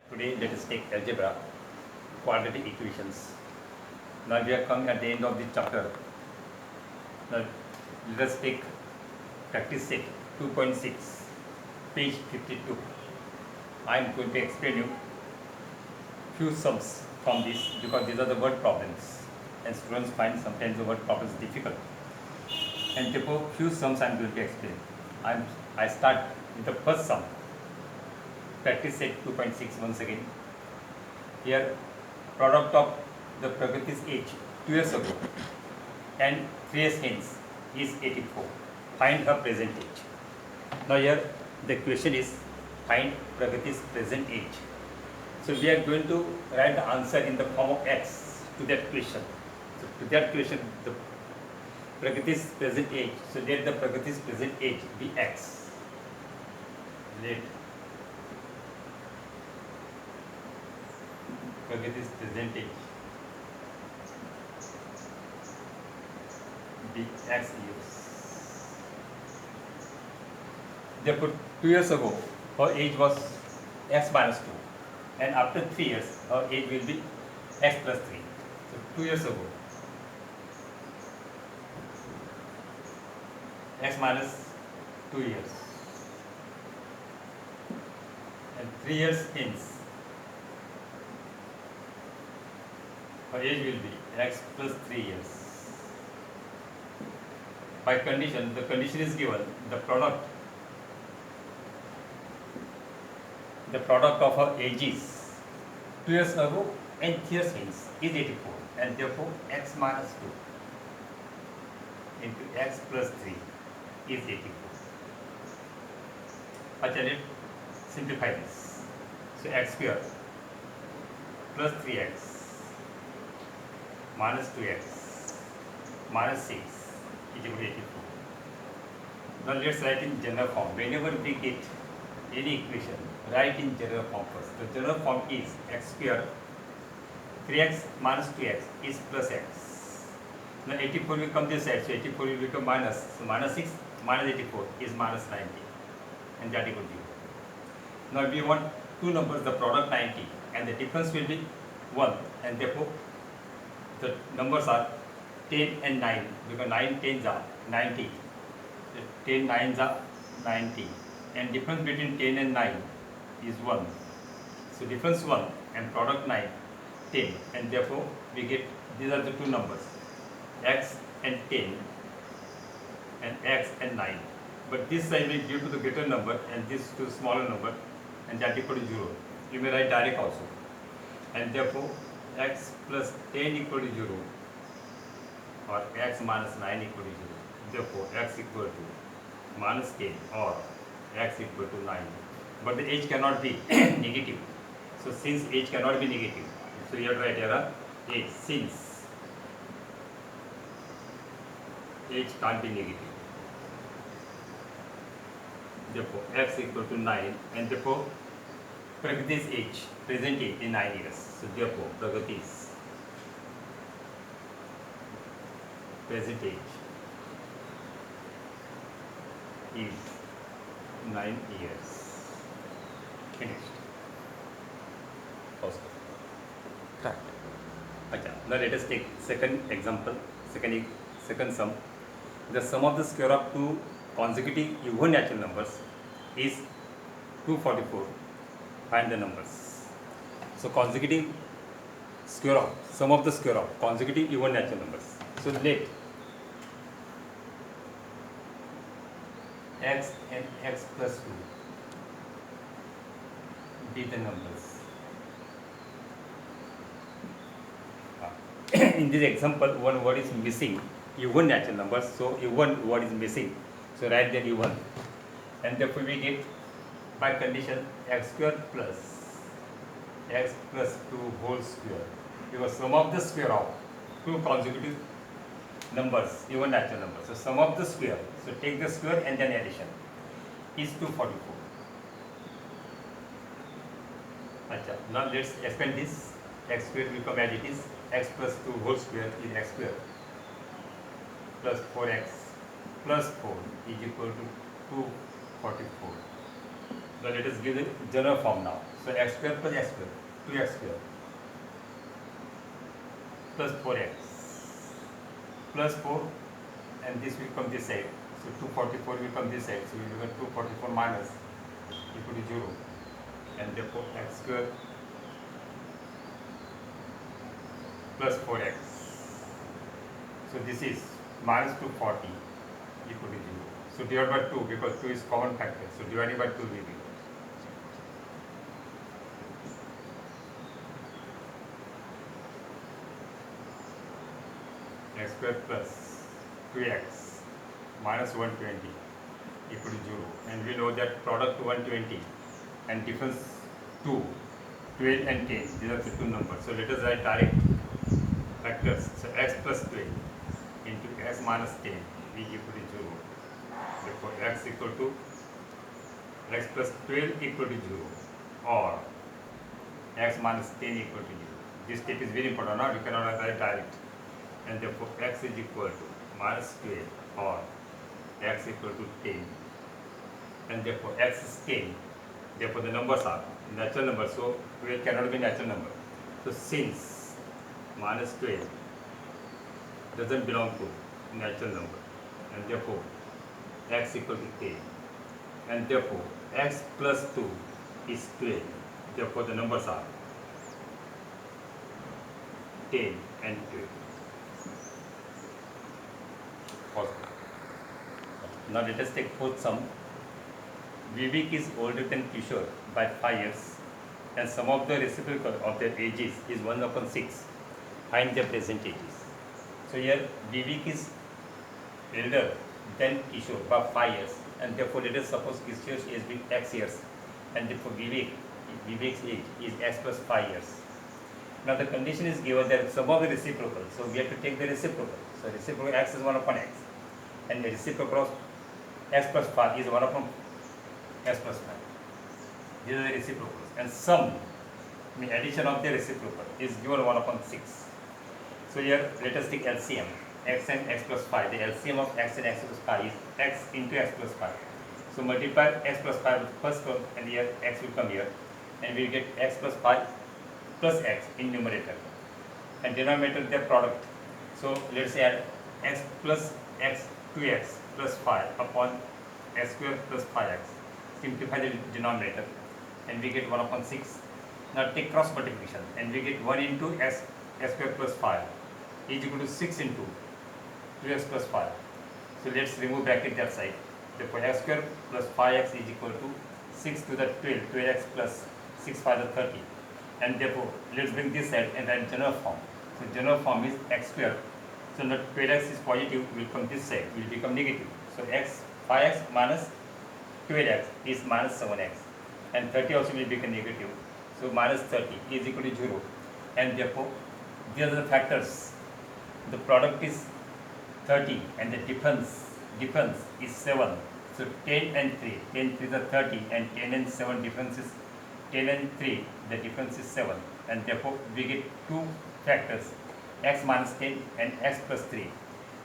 Today let us take algebra, quadratic equations. Now we have come at the end of the chapter. Now let us take practice set 2.6, page 52. I am going to explain you few sums from this because these are the word problems and students find sometimes the word problems difficult. And therefore few sums I am going to explain. I start with the first sum. Practice set 2.6 once again. Here product of the Pragati's age 2 years ago and 3 years hence is 84. Find her present age. Now here the question is find Pragati's present age. So we are going to write the answer in the form of x to that question. So to that question the Pragati's present age. So let the Pragati's present age be x. Let Pragati's present age be x years. Therefore, 2 years ago, her age was x minus 2, and after 3 years, her age will be x plus 3. So, 2 years ago, x minus 2 years, and 3 years hence, her age will be x plus 3 years. By condition, the condition is given, the product of her ages 2 years ago and 3 years hence is 84, and therefore x minus 2 into x plus 3 is 84. Let's simplify this. So x square plus 3x minus 2x minus 6 is equal to 84. Now let's write in general form. Whenever we get any equation, write in general form first. The general form is x square 3x minus 2x is plus x. Now 84 will come this side, so 84 will become minus. So minus 6 minus 84 is minus 90, and that equal to 0. Now we want two numbers, the product 90, and the difference will be 1, and therefore the numbers are 10 and 9, because 9 10s are 90, so 10 9s are 90, and difference between 10 and 9 is 1. So difference 1 and product 9, 10, and therefore we get these are the two numbers, x and 10 and x and 9. But this side will give to the greater number and this to the smaller number, and that equal to 0. You may write direct also, and therefore x plus 10 equal to 0 or x minus 9 equal to 0. Therefore x equal to minus 10 or x equal to 9. But the age cannot be negative. So since age cannot be negative, so you have to write here age, since age can't be negative. Therefore x equal to 9, and therefore Pragati's age, present age is 9 years. So therefore Pragati's present age is 9 years. Finished. Pause. Correct. Now let us take second example, second sum. The sum of the square of two consecutive even natural numbers is 244. Find the numbers. So consecutive square of, sum of the square of consecutive even natural numbers. So let x and x plus 2 be the numbers. In this example, one word is missing, even natural numbers, so even word is missing. So write there even, and therefore we get by condition x square plus x plus 2 whole square, because sum of the square of two consecutive numbers, even natural numbers. So sum of the square, so take the square and then addition, is 244. Now let's expand this. X square will come as it is, x plus 2 whole square is x square plus 4x plus 4 is equal to 244. Now let us give the general form now. So x square plus x square, 2x square plus 4x plus 4, and this will come this side. So 244 will come this side. So we will get 244 minus equal to 0, and therefore x square plus 4x. So this is minus 240 equal to 0. So divided by 2, because 2 is common factor. So divided by 2 will be x square plus 2x minus 120 equal to 0. And we know that product 120 and difference 2, 12 and 10, these are the two numbers. So let us write direct factors. So x plus 12 into x minus 10 is equal to 0. Therefore x equal to x plus 12 equal to 0, or x minus 10 equal to 0. This step is very important. Now you cannot write direct. And therefore x is equal to minus 12 or x equal to 10, and therefore x is 10. Therefore the numbers are natural numbers, so 12 cannot be natural number. So since minus 12 doesn't belong to natural number, and therefore x equal to 10, and therefore x plus 2 is 12. Therefore the numbers are 10 and 12. Now let us take fourth sum. Vivek is older than Kishore by 5 years, and sum of the reciprocal of their ages is 1/6. Find their present ages. So here Vivek is elder than Kishore by 5 years, and therefore let us suppose Kishore's age be x years, and therefore Vivek's age is x plus 5 years. Now the condition is given that sum of the reciprocal, so we have to take the reciprocal. So reciprocal x is 1/x, and the reciprocal of x plus 5 is 1/x plus 5. These are the reciprocals, and sum, the addition of the reciprocal, is given 1/6. So here let us take LCM, x and x plus 5. The LCM of x and x plus 5 is x into x plus 5. So multiply x plus 5 with first term, and here x will come here, and we will get x plus 5 plus x in numerator, and denominator their product. So let's say add x plus x 2x plus 5 upon x square plus 5x. Simplify the denominator, and we get 1/6. Now take cross multiplication, and we get 1 into x square plus 5 is equal to 6 into 2x plus 5. So let's remove bracket that side. Therefore x square plus 5x is equal to 6 to the 12, 12x plus 6 5 to 30. And therefore let's bring this side and write general form. So general form is x square. So now 12x is positive, will come this side, will become negative. So x 5x minus 12x is minus 7x, and 30 also will become negative. So minus 30 is equal to 0, and therefore these are the factors. The product is 30, and the difference is 7. So 10 and 3, 10 3 is 30, and 10 and 7 difference is 10 and 3, the difference is 7, and therefore we get two factors, x minus 10 and x plus 3.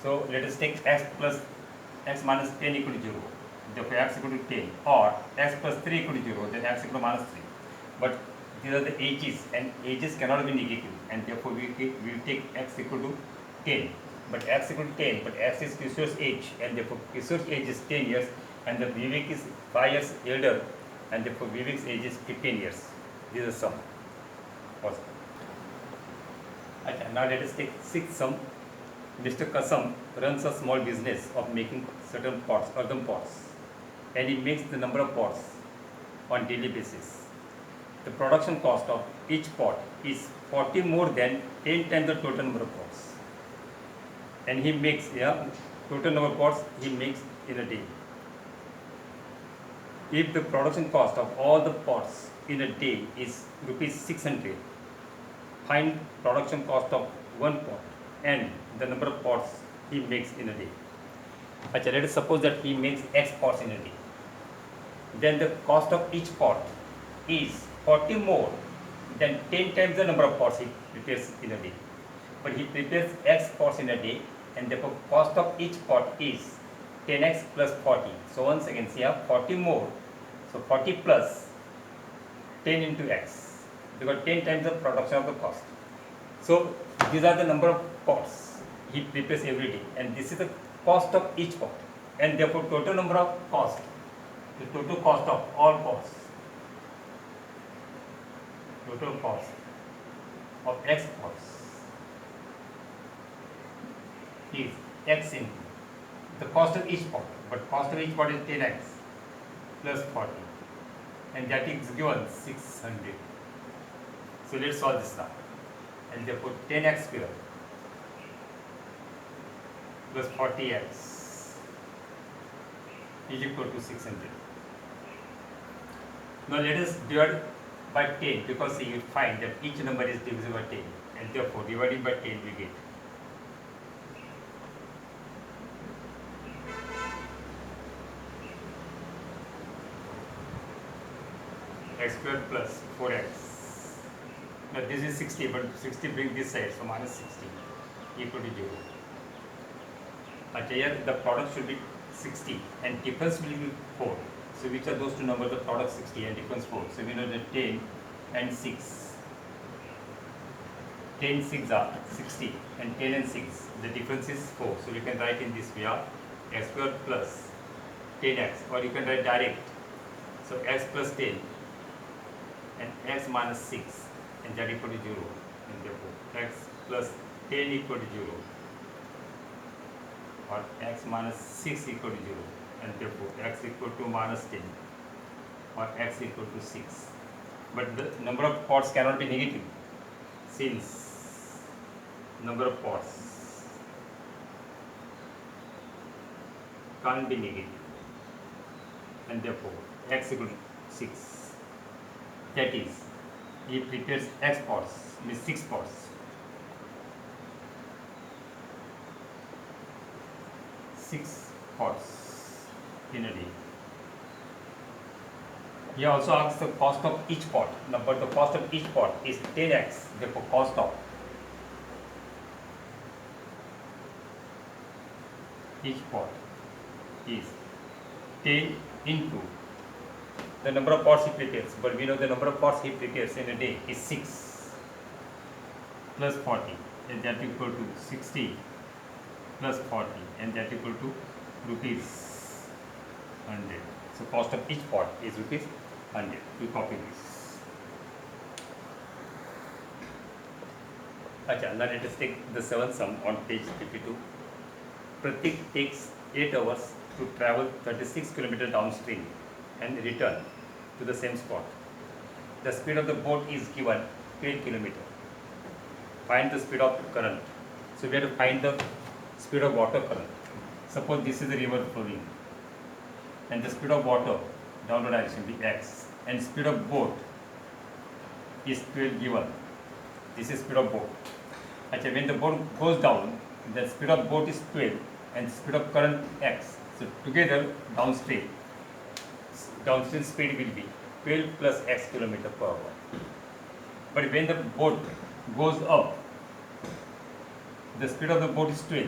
So let us take x minus 10 equal to 0. Therefore x equal to 10, or x plus 3 equal to 0, then x equal to minus 3. But these are the ages, and ages cannot be negative, and therefore we will take x equal to 10. But x equal to 10, but x is Kishore's age, and therefore Kishore's age is 10 years, and the Vivek is 5 years elder, and therefore Vivek's age is 15 years. This is sum. Awesome. Okay, now let us take sixth sum. Mr. Kasam runs a small business of making certain pots, earthen pots, and he makes the number of pots on daily basis. The production cost of each pot is 40 more than 10 times the total number of pots. And he makes, total number of pots he makes in a day. If the production cost of all the pots in a day is rupees 600, find production cost of one pot and the number of pots he makes in a day. Achha, let us suppose that he makes X pots in a day. Then the cost of each pot is 40 more than 10 times the number of pots he prepares in a day. But he prepares X pots in a day, and therefore cost of each pot is 10x plus 40. So once again, see here 40 more So 40 plus 10 into x, because 10 times the production of the cost. So these are the number of pots he prepares every day, and this is the cost of each pot, and therefore total number of cost, the total cost of all pots, total cost of x pots is x into the cost of each pot, but cost of each pot is 10x plus 40, and that is given 600. So let's solve this now, and therefore 10x square plus 40x is equal to 600. Now let us divide by 10, because you find that each number is divisible by 10, and therefore dividing by 10 we get x square plus 4x. Now this is 60, but 60 bring this side, so minus 60 equal to 0. But here the product should be 60 and difference will be 4. So which are those two numbers? The product 60 and difference 4. So we know that 10 and 6. 10 6 are 60 and 10 and 6. The difference is 4. So we can write in this way of x square plus 10x, or you can write direct. So x plus 10 and x minus 6, and that equal to 0, and therefore x plus 10 equal to 0, or x minus 6 equal to 0, and therefore x equal to minus 10, or x equal to 6. But the number of pots cannot be negative, since number of pots can't be negative, and therefore x equal to 6. That is, he prepares x pots, means 6 pots. 6 pots in a day. He also asks the cost of each pot. Now, but the cost of each pot is 10x, therefore cost of each pot is 10 into the number of pots he prepares, but we know the number of pots he prepares in a day is 6 plus 40, and that equal to 60 plus 40, and that equal to rupees 100. So cost of each pot is rupees 100. We copy this. Now let us take the 7th sum on page 52. Pratik takes 8 hours to travel 36 km downstream and return to the same spot. The speed of the boat is given 12 km. Find the speed of current. So we have to find the speed of water current. Suppose this is the river flowing, and the speed of water downward direction be x, and speed of boat is 12 given. This is speed of boat. Actually, when the boat goes down, the speed of boat is 12 and speed of current x. So together downstream speed will be 12 plus x kilometer per hour. But when the boat goes up, the speed of the boat is 12,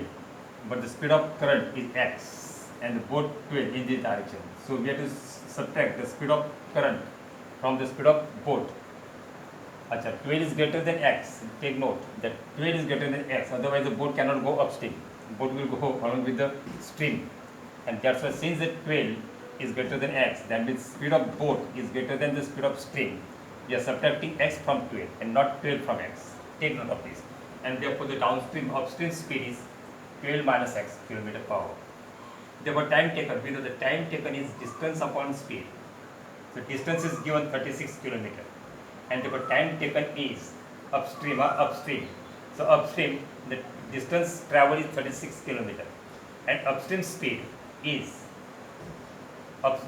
but the speed of current is x, and the boat 12 in this direction. So we have to subtract the speed of current from the speed of boat. Achha, 12 is greater than x. Take note that 12 is greater than x, otherwise the boat cannot go upstream. Boat will go along with the stream, and that's why since the 12 is greater than x, that means speed of boat is greater than the speed of stream. We are subtracting x from 12 and not 12 from x. Take note of this. And therefore the upstream speed is 12 minus x kilometer per hour. Therefore time taken, we know the time taken is distance upon speed. So distance is given 36 kilometer, and therefore time taken is upstream. So upstream, the distance traveled is 36 kilometer, and upstream speed is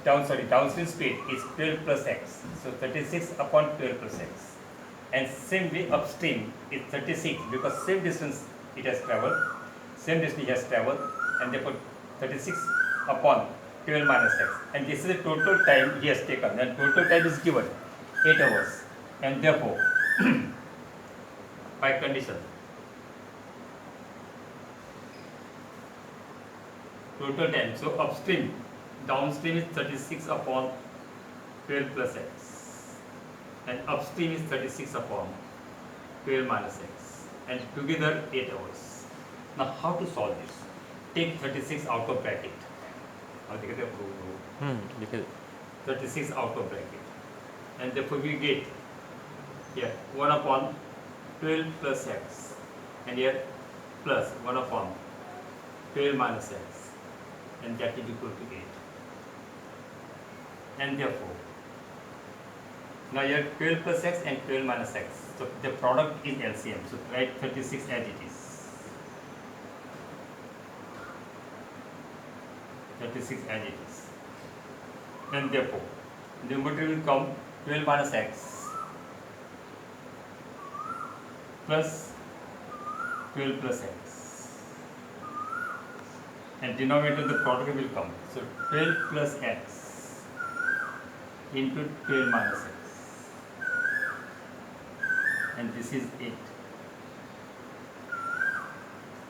downstream speed is 12 plus x. So 36 upon 12 plus x. And same way upstream is 36, because same distance it has traveled, and therefore 36 upon 12 minus x. And this is the total time he has taken, and total time is given 8 hours. And therefore, by condition, total time, so downstream is 36 upon 12 plus x, and upstream is 36 upon 12 minus x, and together 8 hours. Now how to solve this? Take 36 out of bracket. Now look at the लिखे 36 out of bracket, and therefore we get here 1 upon 12 plus x, and here plus 1 upon 12 minus x, and that is equal to 8. And therefore, now here 12 plus x and 12 minus x, so the product is LCM, so write 36 as it is. 36 as it is. And therefore, the numerator will come 12 minus x plus 12 plus x, and denominator the product will come, so 12 plus x into 12 minus x, and this is 8.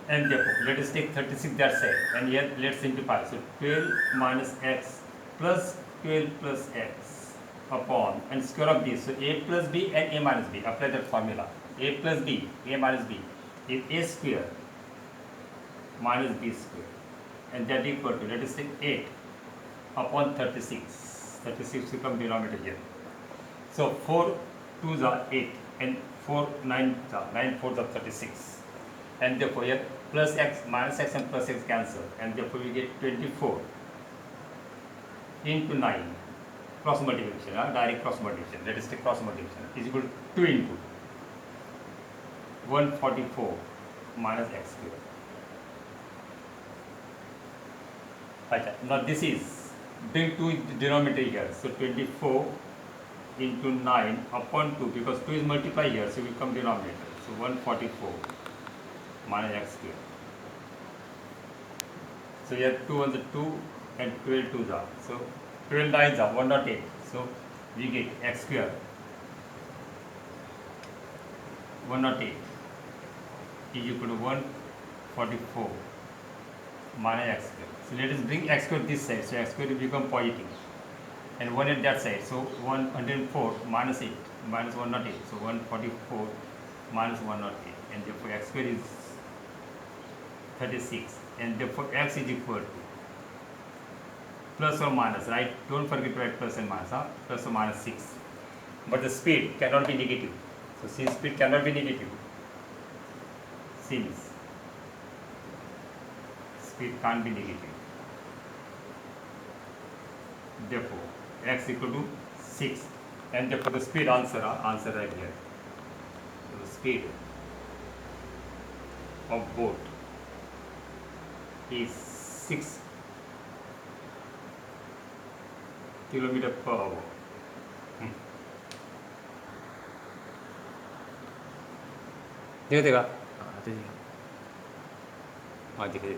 And therefore, let us take 36 that side, and here let's simplify, so 12 minus x plus 12 plus x upon, and square of this, so a plus b and a minus b, apply that formula, a plus b, a minus b is a square minus b square, and that equal to, let us say 8 upon 36, 36 become denominator here, so 4 2s are 8, and 4 9s are 9 4s are 36, and therefore here plus x minus x and plus x cancel, and therefore we get 24 into 9, cross multiplication, direct cross multiplication, let us take cross multiplication, is equal to 2 into 144 minus x square. Right. Now this is, bring 2 denominator here, so 24 into 9 upon 2, because 2 is multiplied here, so we come denominator, so 144 minus x square. So here 2 on the 2 and 12 2s are, so 12 9s are 108, so we get x square 108 is equal to 144 minus x square. So let us bring x square this side, so x square will become positive, and 1 at that side, so 104 minus 8 minus 108, so 144 minus 108, and therefore x square is 36, and therefore x is equal to plus or minus, right? Don't forget to write plus and minus, plus or minus 6. But the speed cannot be negative. So since speed cannot be negative, since speed can't be negative, therefore x equal to 6, and therefore the speed answer right here. So the speed of boat is 6 kilometer per hour. देखा हाँ, दिखाइए।